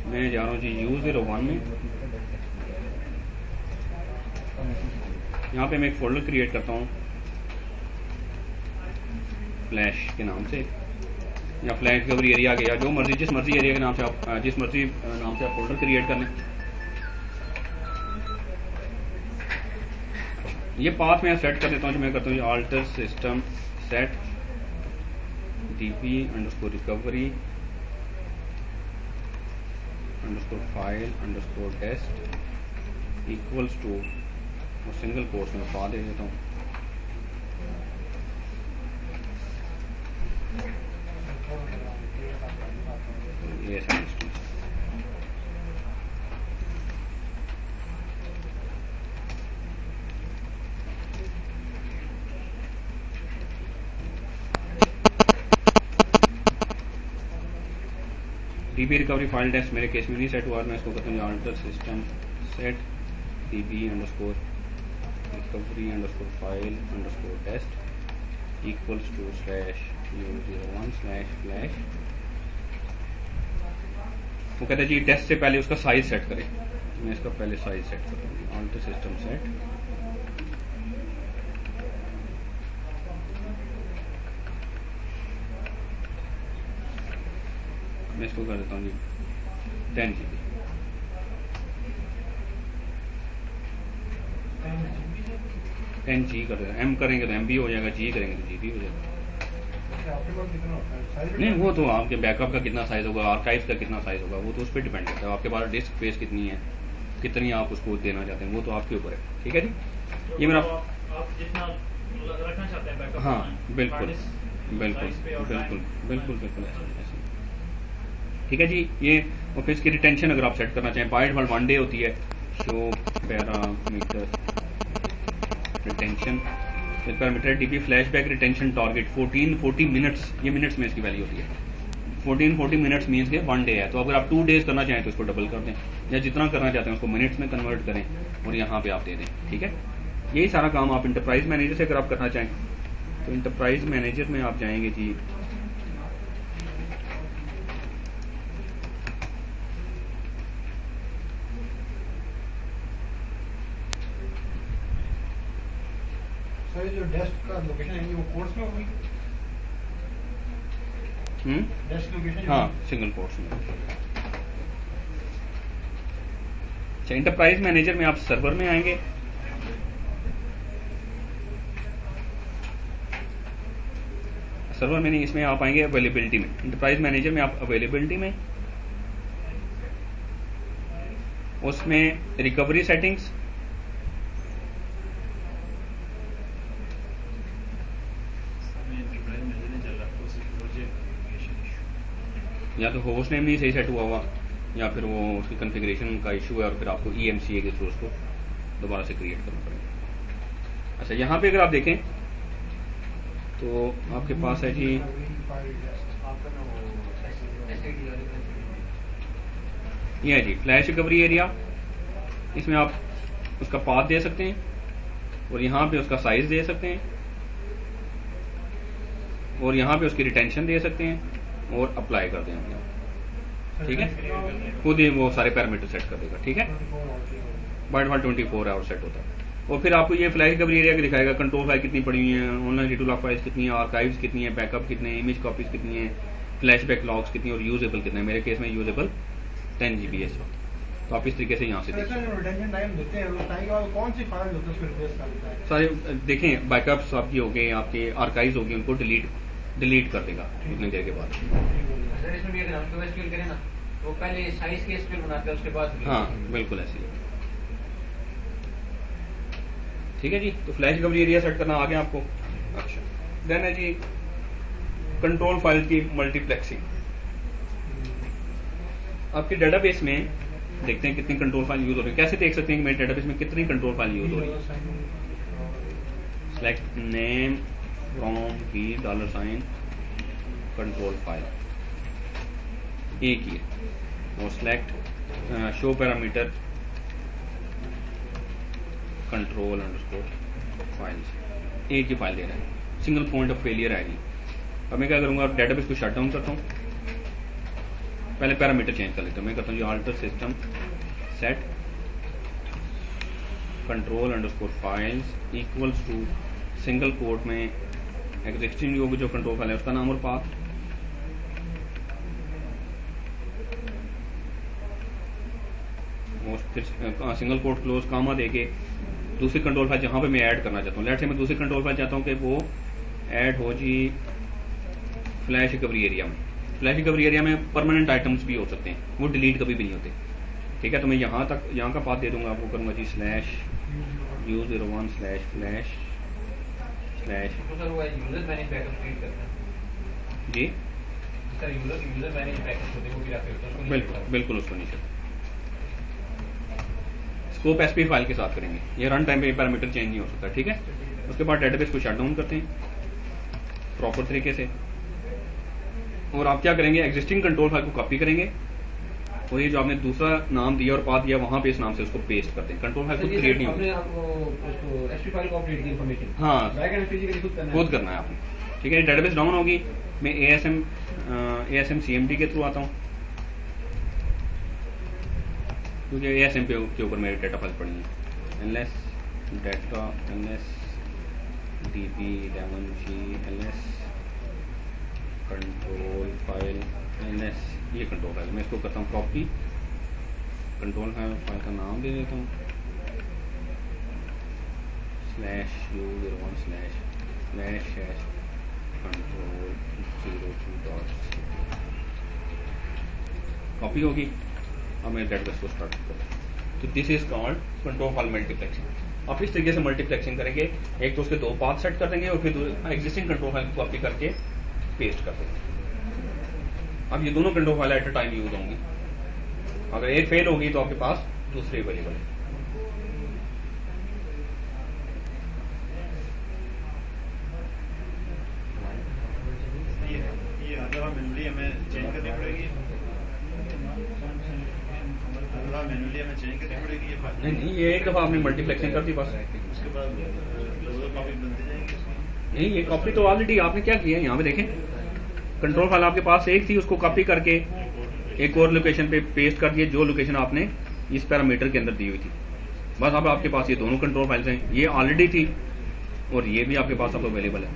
S1: मैं जा रहा हूं जी U01 में, यहां पे मैं एक फोल्डर क्रिएट करता हूं फ्लैश के नाम से, या फ्लैश रिकवरी एरिया के, या जो मर्जी जिस मर्जी एरिया के नाम से आप जिस मर्जी नाम से आप फोल्डर क्रिएट कर लें। ये पाथ मैं सेट कर देता हूं, जो मैं करता हूँ alter system set DB_recovery _file _test equals to, और सिंगल कोट्स में पा दे देता हूँ ये सारी DB रिकवरी फाइल टेस्ट मेरे केस में नहीं सेट हुआ, मैं इसको कहता हूँ alter system set DB_recovery _file _test equals to /U01/flash। वो कहता है जी टेस्ट से पहले उसका साइज सेट करें, मैं इसका पहले साइज सेट करता हूँ अल्टर सिस्टम सेट मैं इसको कर देता हूँ जी 10 GB। G कर देगा, M करेंगे तो MB हो जाएगा, G करेंगे तो GB हो जाएगा। नहीं वो तो आपके बैकअप का कितना साइज होगा, आर्काइव का कितना साइज होगा, वो तो उस पर डिपेंड करता है। आपके पास डिस्क स्पेस कितनी है, कितनी आप उसको देना चाहते हैं, वो तो आपके ऊपर है। ठीक है जी, ये मेरा
S4: आप जितना रखना चाहते हैं बैकअप,
S1: हाँ बिल्कुल बिल्कुल बिल्कुल बिल्कुल बिल्कुल ठीक है जी। ये और फिर इसकी रिटेंशन अगर आप सेट करना चाहें, बाय डिफॉल्ट 1 डे होती है। Show parameter retention, parameter DB flashback retention target 40 minutes, ये मिनट्स में इसकी वैल्यू होती है। 40 मिनट्स मीन्स के 1 डे है। तो अगर आप 2 डेज करना चाहें तो इसको डबल कर दें, या जितना करना चाहते हैं उसको मिनट्स में कन्वर्ट करें और यहाँ पे आप दे दें। ठीक है, यही सारा काम आप इंटरप्राइज मैनेजर से अगर आप करना चाहें तो इंटरप्राइज मैनेजर में आप जाएंगे जी,
S3: सर जो डेस्क का लोकेशन है वो कोर्स में होगी, डेस्क लोकेशन
S1: हाँ सिंगल कोर्स में। अच्छा, इंटरप्राइज मैनेजर में आप सर्वर में आएंगे, सर्वर में नहीं, इसमें आप आएंगे अवेलेबिलिटी में। इंटरप्राइज मैनेजर में आप अवेलेबिलिटी में, उसमें रिकवरी सेटिंग्स, या तो होस्ट नेम नहीं सही सेट हुआ हुआ, या फिर वो उसकी कॉन्फ़िगरेशन का इशू है, और फिर आपको EMCA के थ्रू उसको दोबारा से क्रिएट करना पड़ेगा। अच्छा, यहाँ पे अगर आप देखें तो आपके पास है जी ये है जी फ्लैश रिकवरी एरिया। इसमें आप उसका पाथ दे सकते हैं और यहाँ पे उसका साइज दे सकते हैं और यहाँ पे उसकी रिटेंशन दे सकते हैं और अप्लाई कर दें अपने, ठीक है। खुद ही वो सारे पैरामीटर सेट कर देगा, ठीक है। बाय डिफॉल्ट 24 आवर सेट होता है। और फिर आपको ये फ्लैश रिकवरी एरिया दिखाएगा कंट्रोल फाइल कितनी पड़ी हुई है, ऑनलाइन रिट्रीवल ऑफ फाइल्स कितनी है, आर्काइव्स कितनी है, बैकअप कितने हैं, इमेज कॉपीज कितनी है, फ्लैश बैक लॉग्स कितनी है और यूजेबल कितने हैं। मेरे केस में यूजेबल 10 GB है। तो आप इस तरीके से यहाँ से सारे देखें, बैकअप्स आपकी हो गए, आपके आर्काइव्स हो गए, उनको डिलीट कर देगा उतनी देर के बाद।
S2: सर इसमें भी अगर हम SQL करें ना तो पहले साइज के SQL बनाते हैं, उसके बाद
S1: हाँ बिल्कुल ऐसे ही, ठीक है जी। तो फ्लैश रिकवरी एरिया सेट करना आ गया आपको। अच्छा, देन है जी कंट्रोल फाइल की मल्टीप्लेक्सिंग। आपके डेटाबेस में देखते हैं कितनी कंट्रोल फाइल यूज हो रही है। कैसे देख सकते हैं कि मेरे डेटाबेस में कितनी कंट्रोल फाइल यूज हो रही है? सेलेक्ट नेम फ्रॉम की $, कंट्रोल फाइल एक ही है, और select show parameter control underscore files, एक ही फाइल दे रहा है, सिंगल पॉइंट ऑफ फेलियर आएगी। अब मैं क्या करूंगा, डेटाबेस को शट डाउन करता हूँ, पहले पैरामीटर चेंज कर लेता हूँ। मैं करता हूँ alter system set control underscore files equals to single quote में एग्जिस्टिंग जो कंट्रोल फाइल है उसका नाम और पाथ, और फिर सिंगल कोट क्लोज कामा देके दूसरी कंट्रोल फाइल जहां पे मैं ऐड करना चाहता हूँ। लेट से मैं दूसरी कंट्रोल फाइल चाहता हूँ कि वो ऐड हो जी फ्लैश रिकवरी एरिया में। फ्लैश रिकवरी एरिया में परमानेंट आइटम्स भी हो सकते हैं, वो डिलीट कभी भी नहीं होते, ठीक है। तो मैं यहाँ का पाथ दे दूंगा आपको, करूँगा जी /u01/flash जी बिल्कुल उसको नहीं चाहिए। स्कोप SP फाइल के साथ करेंगे, ये रन टाइम पे पैरामीटर चेंज नहीं हो सकता, ठीक है। उसके बाद डेटाबेस को शट डाउन करते हैं प्रॉपर तरीके से, और आप क्या करेंगे, एग्जिस्टिंग कंट्रोल फाइल को कॉपी करेंगे और ये जो आपने दूसरा नाम दिया और पाथ दिया वहां पे इस नाम से उसको पेस्ट करते हैं। कंट्रोल फाइल खुद क्रिएट नहीं होगी, हाँ खुद करना है आपने, ठीक है। डेटाबेस डाउन होगी, मैं ASM CMD के थ्रू आता हूँ, क्योंकि ASM के ऊपर मेरे डेटा फाइल पड़ी है। ls data ls db ls control file ls, ये कंट्रोल फाइल मैं इसको करता हूँ कॉपी, कंट्रोल फाइल का नाम दे देता हूँ /u01// कंट्रोल 02. कॉपी होगी। अब मैं डेटाबेस को स्टार्ट करता हूँ। तो this is called control file multiplexing. आप इस तरीके से मल्टीप्लेक्सिंग करेंगे, एक तो उसके दो पाथ सेट कर देंगे और फिर एग्जिस्टिंग कंट्रोल फाइल को कॉपी करके पेस्ट कर देंगे। अब ये दोनों control file at a time use होंगी, अगर एक फेल होगी तो आपके पास दूसरी अवेलेबल है।
S5: मैनुअली हमें चेंज करनी पड़ेगी, मैनुअली हमें चेंज करनी पड़ेगी ये फाइल?
S1: नहीं, ये एक दफा आपने मल्टीप्लेक्सिंग कर दी बस,
S5: उसके बाद दो कॉपी बनती जाएंगी।
S1: नहीं, ये कॉपी तो ऑलरेडी आपने क्या किया है, यहाँ पे देखें कंट्रोल फाइल आपके पास एक थी, उसको कॉपी करके एक और लोकेशन पे पेस्ट कर दिए, जो लोकेशन आपने इस पैरामीटर के अंदर दी हुई थी। बस अब आपके पास ये दोनों कंट्रोल फाइल्स हैं, ये ऑलरेडी थी और ये भी आपके पास अब अवेलेबल है।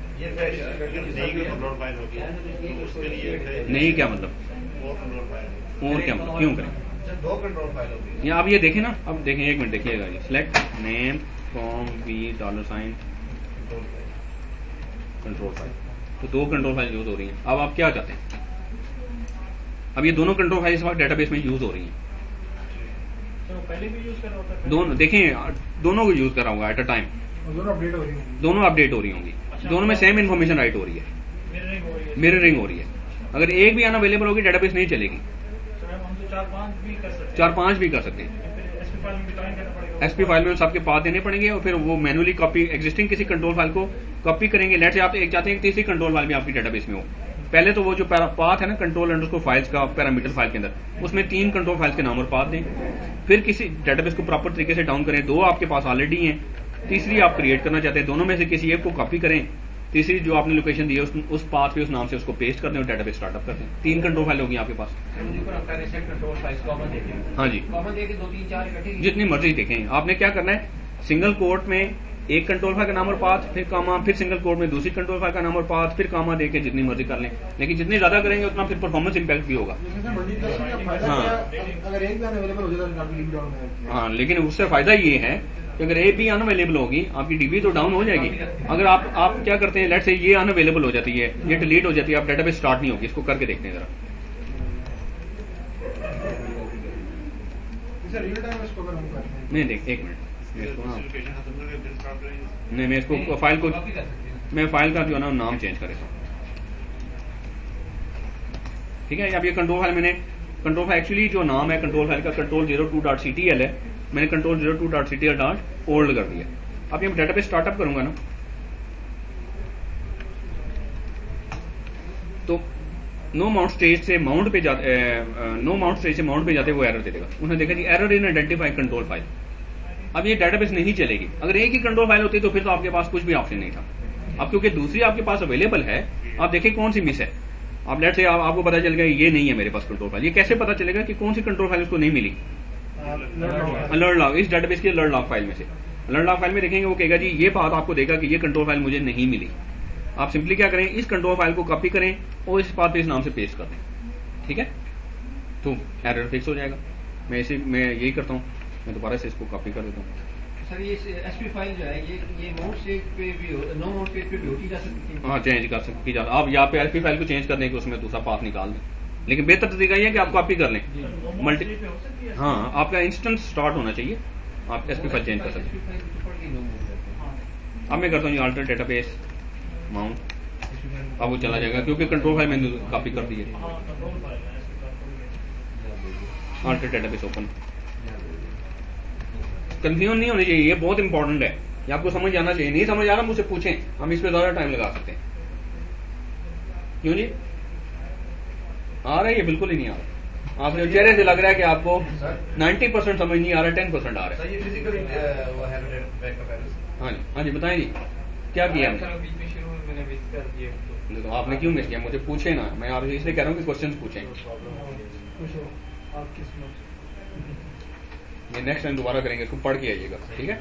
S1: नहीं क्या मतलब, और क्या मतलब, क्यों करें?
S3: दो कंट्रोल फाइल होगी।
S1: या आप ये देखें ना, अब देखें, एक मिनट देखिएगा, ये select name from $, control file, तो दो कंट्रोल फाइल यूज हो रही हैं। अब आप क्या चाहते हैं, अब ये दोनों कंट्रोल फाइल इस वक्त डेटाबेस में यूज हो रही हैं।
S4: तो पहले भी यूज कर रहा होता है,
S1: दोनों देखें, दोनों को यूज कर रहा होगा एट अ टाइम,
S3: दोनों अपडेट हो रही होंगी।
S1: दोनों अपडेट हो रही होंगी, दोनों में सेम इन्फॉर्मेशन राइट हो रही है,
S4: मिररिंग हो रही है।
S1: मिररिंग हो रही है। अगर एक भी अनअवेलेबल होगी डेटाबेस नहीं चलेगी।
S4: सर हम तो 4-5 भी कर सकते हैं।
S1: 4-5 भी कर सकते हैं।
S4: एसपी फाइल में भी ज्वाइन करना पड़ेगा।
S1: एसपी फाइल में सबके पाथ देने पड़ेंगे और फिर वो मैनुअली कॉपी एग्जिस्टिंग किसी कंट्रोल फाइल को कॉपी करेंगे। लेट से आप एक चाहते हैं कि तीसरी कंट्रोल फाइल भी आपकी डेटाबेस में हो। पहले तो वो जो पाथ है ना कंट्रोल अंडरस्कोर फाइल्स का पैरामीटर फाइल के अंदर, उसमें 3 कंट्रोल फाइल्स के नाम और पाथ दें। फिर किसी डेटाबेस को प्रॉपर तरीके से डाउन करें। 2 आपके पास ऑलरेडी हैं, तीसरी आप क्रिएट करना चाहते हैं, दोनों में से किसी एक को कॉपी करें। तीसरी जो आपने लोकेशन दी है उस पाथ पे उस नाम से उसको पेस्ट कर दें और डेटाबेस स्टार्टअप कर दें। 3 कंट्रोल फाइल होगी आपके पास।
S2: पहले सेट कंट्रोल फाइल्स कॉमन देखें।
S1: हाँ जी,
S2: कॉमन देके 2 3 4 इकट्ठे
S1: जितनी मर्जी देखें। आपने क्या करना है, सिंगल कोट में एक कंट्रोल फाइल का नाम और पाथ, फिर कामा, फिर सिंगल कोट में दूसरी कंट्रोल फाइल का नाम और पाथ, फिर कामा देके जितनी मर्जी कर लें। लेकिन जितनी ज्यादा करेंगे उतना फिर परफॉर्मेंस इंपैक्ट भी होगा।
S3: अगर एक भी अनअवेलेबल हो जाए तो डीबी डाउन है।
S1: हाँ, लेकिन उससे फायदा ये है कि अगर एक भी अनअवेलेबल होगी आपकी डीबी तो डाउन हो जाएगी। अगर आप क्या करते हैं, लेट से ये अनअवेलेबल हो जाती है, ये डिलीट हो जाती है, आप डेटाबेस स्टार्ट नहीं होगी। इसको करके देखते हैं जरा।
S3: सर रियल टाइम इसको अगर हम करते हैं
S1: नहीं देख, एक मिनट, मैं इसको ना
S5: लोकेशन खत्म करके फिर स्टार्ट करेंगे।
S1: नहीं, मैं इसको फाइल को
S2: कॉपी कर सकते हैं।
S1: मैं फाइल का जो है ना नाम चेंज कर देता हूँ। ठीक है, अब ये कंट्रोल फाइल मैंने कंट्रोल फाइल एक्चुअली जो नाम है कंट्रोल फाइल का control02.ctl है, मैंने control02.ctl डॉट ओल्ड कर दिया। अब ये डेटाबेस स्टार्टअप करूंगा ना तो नो माउंट स्टेज से माउंट पे जाते नो माउंट स्टेज से माउंट पे जाते वो एरर दे देगा। उन्होंने देखा जी error in identify control file. अब ये डेटाबेस नहीं चलेगी। अगर एक ही कंट्रोल फाइल होती तो फिर तो आपके पास कुछ भी ऑप्शन नहीं था। अब क्योंकि दूसरी आपके पास अवेलेबल है, आप देखें कौन सी मिस है। आप लेट से आपको पता चल गया ये नहीं है मेरे पास कंट्रोल फाइल। ये कैसे पता चलेगा कि कौन सी कंट्रोल फाइल उसको नहीं मिली? अलर्ट लॉग, इस डेटाबेस की अलर्ट लॉग फाइल में से। अलर्ट लॉग फाइल में देखेंगे वो कहेगा जी ये बात आपको देगा कि ये कंट्रोल फाइल मुझे नहीं मिली। आप सिंपली क्या करें, इस कंट्रोल फाइल को कॉपी करें और इस पाथ पे इस नाम से पेस्ट कर दें। ठीक है, तो एरर फिक्स हो जाएगा। मैं यही करता हूँ, मैं दोबारा से इसको कॉपी कर देता हूँ।
S2: सर ये एसपी फाइल जो है ये माउंट स्टेज पे भी नो माउंट स्टेज पे भी होती जा सकती है।
S1: हाँ, चेंज कर सकती है। आप यहाँ पे एसपी फाइल को चेंज करने के उसमें दूसरा पाथ निकाल दें। लेकिन बेहतर तरीका ये है कि आप कॉपी कर लें। मल्टी हाँ, आपका इंस्टेंस स्टार्ट होना चाहिए, आप एसपी फाइल चेंज कर सकते हैं। अब मैं करता हूँ अल्टर डेटाबेस माउंट, अब वो चला जाएगा क्योंकि कंट्रोल फाइल मैंने कॉपी कर दी है। Alter database open. कंफ्यूजन नहीं होनी चाहिए, ये बहुत इंपॉर्टेंट है, ये आपको समझ आना चाहिए। नहीं समझ आ रहा मुझसे पूछें, हम इस पे ज्यादा टाइम लगा सकते हैं। क्यों जी, आ रहा है? ये बिल्कुल ही नहीं आ रहा। आपने चेहरे से लग रहा है कि आपको 90% समझ नहीं आ रहा, 10% आ रहा है।
S2: सर ये फिजिकली वो है बैकअप एरर।
S1: हाँ जी बताएं जी, क्या किया हमने?
S4: बीच में शुरू में मैंने मिस कर दिया
S1: तो आपने क्यों मिस किया? मुझे पूछे ना, मैं आपसे इसलिए कह रहा हूँ कि क्वेश्चन पूछें।
S3: पूछो आप किस्मत
S1: ये नेक्स्ट टाइम दोबारा करेंगे, इसको पढ़ के आइएगा। ठीक है।